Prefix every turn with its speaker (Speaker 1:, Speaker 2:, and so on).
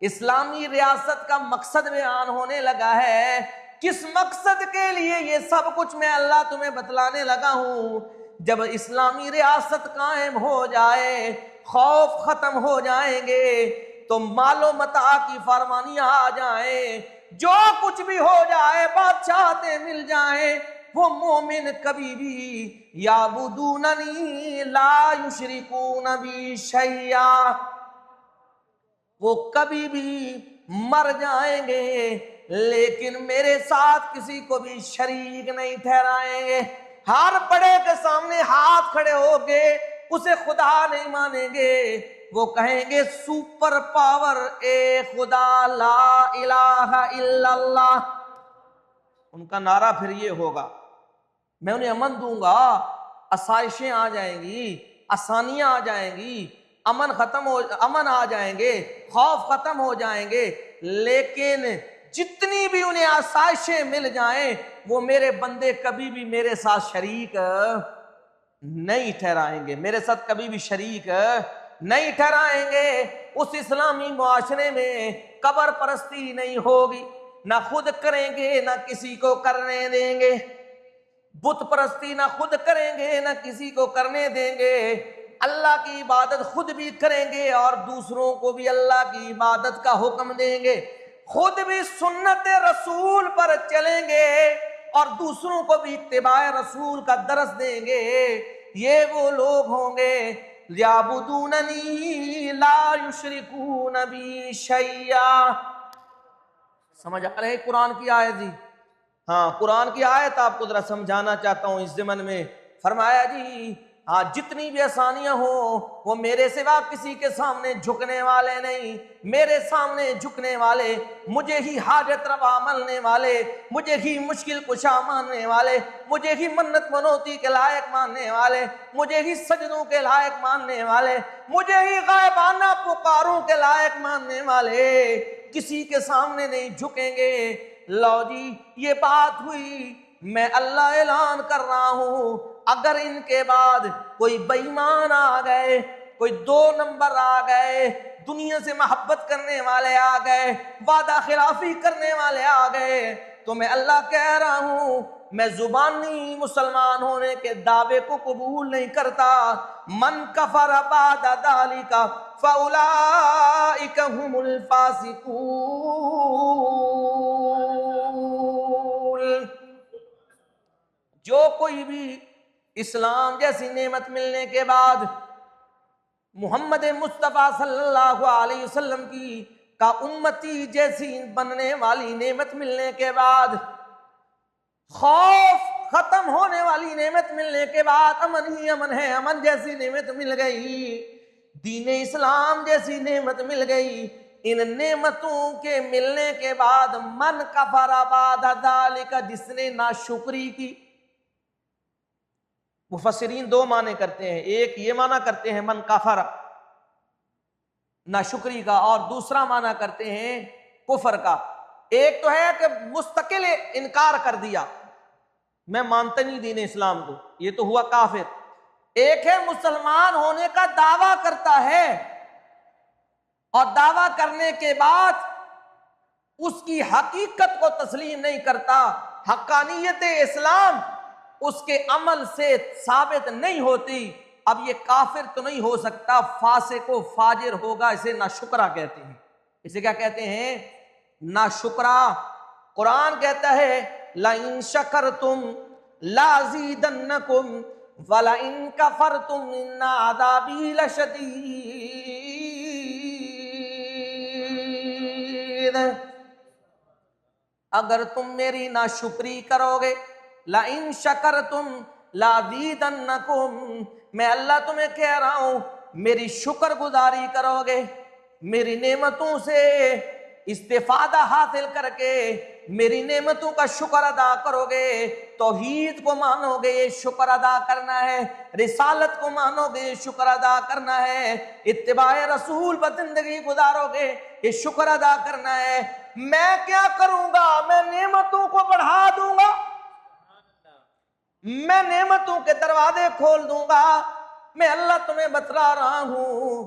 Speaker 1: اسلامی ریاست کا مقصد بیان ہونے لگا ہے. کس مقصد کے لیے یہ سب کچھ میں اللہ تمہیں بتلانے لگا ہوں. جب اسلامی ریاست قائم ہو جائے، خوف ختم ہو جائیں گے، تو مال و متاع کی فرمانیاں آ جائیں، جو کچھ بھی ہو جائے، بادشاہتیں مل جائیں، وہ مومن کبھی بھی یعبدوننی لا یشرکون بی شیئا، وہ کبھی بھی مر جائیں گے لیکن میرے ساتھ کسی کو بھی شریک نہیں ٹھہرائیں گے. ہر بڑے کے سامنے ہاتھ کھڑے ہو کے اسے خدا نہیں مانیں گے. وہ کہیں گے سپر پاور اے خدا لا الہ الا اللہ. ان کا نعرہ پھر یہ ہوگا، میں انہیں امن دوں گا، آسائشیں آ جائیں گی، آسانیاں آ جائیں گی، امن آ جائیں گے، خوف ختم ہو جائیں گے، لیکن جتنی بھی انہیں آسائشیں مل جائیں وہ میرے بندے کبھی بھی میرے ساتھ شریک نہیں ٹھہرائیں گے، میرے ساتھ کبھی بھی شریک نہیں ٹھہرائیں گے. اس اسلامی معاشرے میں قبر پرستی نہیں ہوگی، نہ خود کریں گے نہ کسی کو کرنے دیں گے. بت پرستی نہ خود کریں گے نہ کسی کو کرنے دیں گے. اللہ کی عبادت خود بھی کریں گے اور دوسروں کو بھی اللہ کی عبادت کا حکم دیں گے. خود بھی سنت رسول پر چلیں گے اور دوسروں کو بھی اتباع رسول کا درس دیں گے. یہ وہ لوگ ہوں گے یعبدوننی لا یشرکون بی شیئا. سمجھ آ رہے قرآن کی آیت جی؟ ہاں، قرآن کی آیت آپ کو ذرا سمجھانا چاہتا ہوں. اس ضمن میں فرمایا جی ہاں جتنی بھی آسانیاں ہوں وہ میرے سوا کسی کے سامنے جھکنے والے نہیں. میرے سامنے جھکنے والے، مجھے ہی حاجت روا ماننے والے، مجھے ہی مشکل کشا ماننے والے، مجھے ہی منت منوتی کے لائق ماننے والے، مجھے ہی سجدوں کے لائق ماننے والے، مجھے ہی غائبانہ پکاروں کے لائق ماننے والے کسی کے سامنے نہیں جھکیں گے. لو جی یہ بات ہوئی، میں اللہ اعلان کر رہا ہوں اگر ان کے بعد کوئی بے ایمان آ گئے، کوئی 2 نمبر آ گئے، دنیا سے محبت کرنے والے آ گئے، وعدہ خلافی کرنے والے آ گئے، تو میں اللہ کہہ رہا ہوں میں زبانی مسلمان ہونے کے دعوے کو قبول نہیں کرتا. من کفر بعد ذلک فاولئک هم الفاسقون. جو کوئی بھی اسلام جیسی نعمت ملنے کے بعد، محمد مصطفیٰ صلی اللہ علیہ وسلم کی کا امتی جیسی بننے والی نعمت ملنے کے بعد، خوف ختم ہونے والی نعمت ملنے کے بعد، امن ہی امن ہے، امن جیسی نعمت مل گئی، دین اسلام جیسی نعمت مل گئی، ان نعمتوں کے ملنے کے بعد من کفر بعد ذالک، جس نے ناشکری کی. مفسرین 2 معنی کرتے ہیں، ایک یہ معنی کرتے ہیں من کفر ناشکری کا، اور دوسرا معنی کرتے ہیں کفر کا. ایک تو ہے کہ مستقل انکار کر دیا، میں مانتا نہیں دین اسلام کو، یہ تو ہوا کافر. ایک ہے مسلمان ہونے کا دعویٰ کرتا ہے اور دعویٰ کرنے کے بعد اس کی حقیقت کو تسلیم نہیں کرتا. حقانیت اسلام اس کے عمل سے ثابت نہیں ہوتی. اب یہ کافر تو نہیں ہو سکتا، فاسق و فاجر ہوگا، اسے ناشکرا کہتے ہیں. اسے کیا کہتے ہیں؟ ناشکرا. قرآن کہتا ہے لَإِن شَكَرْتُمْ لَأَزِيدَنَّكُمْ وَلَإِن كَفَرْتُمْ إِنَّ عَذَابِي لَشَدِيدٌ. اگر تم میری ناشکری کرو گے، لَإِن شَكَرْتُمْ لَأَزِيدَنَّكُمْ، میں اللہ تمہیں کہہ رہا ہوں میری شکر گزاری کرو گے، میری نعمتوں سے استفادہ حاصل کر کے میری نعمتوں کا شکر ادا کرو گے، توحید کو مانو گے یہ شکر ادا کرنا ہے، رسالت کو مانو گے یہ شکر ادا کرنا ہے، اتباع رسول پر زندگی گزارو گے یہ شکر ادا کرنا ہے. میں کیا کروں گا؟ میں نعمتوں کو بڑھا دوں گا، میں نعمتوں کے دروازے کھول دوں گا. میں اللہ تمہیں بتلا رہا ہوں